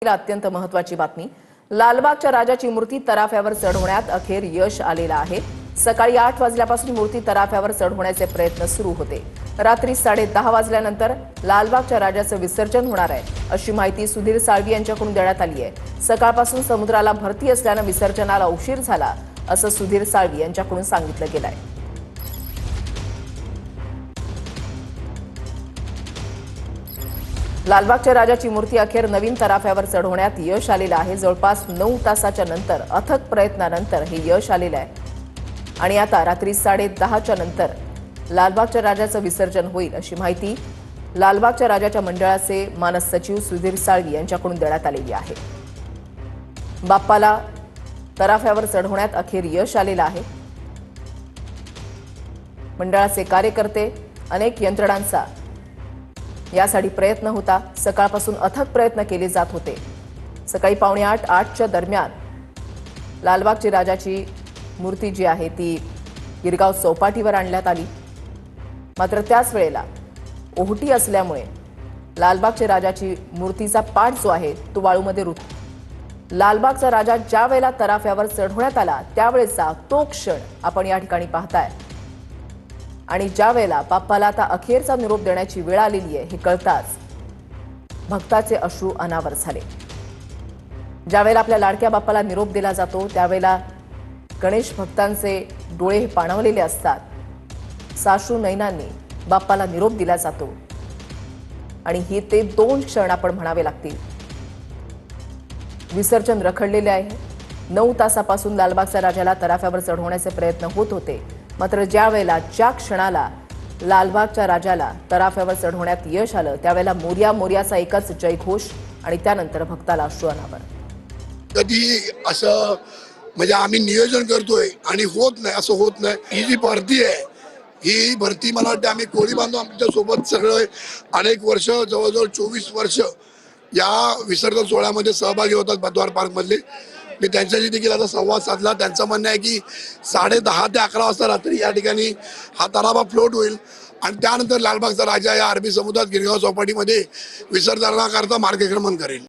अत्यंत महत्त्वाची बातमी। लालबागच्या राजाची मूर्ती तराफ्यावर चढवण्यात अखेर यश आलेलं आहे। सकाळी 8 वाजल्यापासून मूर्ती तराफ्यावर चढवण्याचे प्रयत्न सुरू होते। रात्री 10:30 वाजल्यानंतर लालबागच्या राजाचं विसर्जन होणार आहे, अशी माहिती सुधीर साळवी यांच्याकडून देण्यात आली आहे। सकाळपासून समुद्राला भरती असल्याने विसर्जनाला उशीर झाला, असं सुधीर साळवी यांच्याकडून सांगितलं गेलं आहे। लालबागच्या राजाची मूर्ती अखेर नवीन तराफ्यावर चढवण्यात यश आलेलं आहे। जवळपास 9 तासाच्या नंतर अथक प्रयत्नानंतर हे यश आलेलं आहे आणि आता रात्री 10:30च्या नंतर लालबागच्या राजाचं विसर्जन होईल, अशी माहिती लालबागच्या राजाच्या मंडळाचे मानस सचिव सुधीर साळवी यांच्याकडून देण्यात आलेली आहे। बाप्पाला तराफ्यावर चढवण्यात अखेर यश आलेलं आहे। मंडळाचे कार्यकर्ते, अनेक यंत्रणांचा यासाठी प्रयत्न होता। सकाळपासून अथक प्रयत्न केले जात होते। सकाळी 7:45-8च्या दरम्यान लालबागची राजाची मूर्ती जी आहे ती गिरगाव चौपाटीवर आणण्यात आली, मात्र त्याच वेळेला ओहोटी असल्यामुळे लालबागच्या राजाची मूर्तीचा पाठ जो आहे तो वाळूमध्ये रुतला। लालबागचा राजा ज्या वेळेला तराफ्यावर चढवण्यात आला त्यावेळेचा तो क्षण आपण या ठिकाणी पाहताय आणि ज्या वेळेला बाप्पाला आता अखेरचा निरोप देण्याची वेळ आलेली आहे हे कळताच भक्ताचे अश्रू अनावर झाले। ज्या वेळेला आपल्या लाडक्या बाप्पाला निरोप दिला जातो त्यावेळेला गणेश भक्तांचे डोळे हे पाणावलेले असतात। साश्रू नयनांनी बाप्पाला निरोप दिला जातो आणि हे ते 2 क्षण आपण म्हणावे लागतील। विसर्जन रखडलेले आहे। 9 तासापासून लालबागच्या राजाला तराफ्यावर चढवण्याचे प्रयत्न होत होते, मात्र ज्या वेळेला ज्या क्षणाला लालबागच्या राजाला तराफ्यावर चढवण्यात यश आलं त्यावेळेला मोरया मोरयाचा एकच जयघोष आणि त्यानंतर भक्ताला अश्रू अनावर। कधी असं म्हणजे आम्ही नियोजन करतोय आणि होत नाही, असं होत नाही। ही जी भरती आहे ही भरती मला वाटतं आम्ही कोळी बांधव आमच्या सोबत सगळे अनेक वर्ष, जवळजवळ 24 वर्ष या विसर्जन सोहळ्यामध्ये सहभागी होतात बद्वार पार्क मधले। मी त्यांच्याशी देखील आता संवाद साधला। त्यांचं म्हणणं आहे की 10:30 ते 11 वाजता रात्री या ठिकाणी हा तराफा फ्लोट होईल आणि त्यानंतर लालबागचा राजा या अरबी समुद्रात गिरगाव चौपाटीमध्ये विसर्जनाकरता मार्गक्रमण करेल।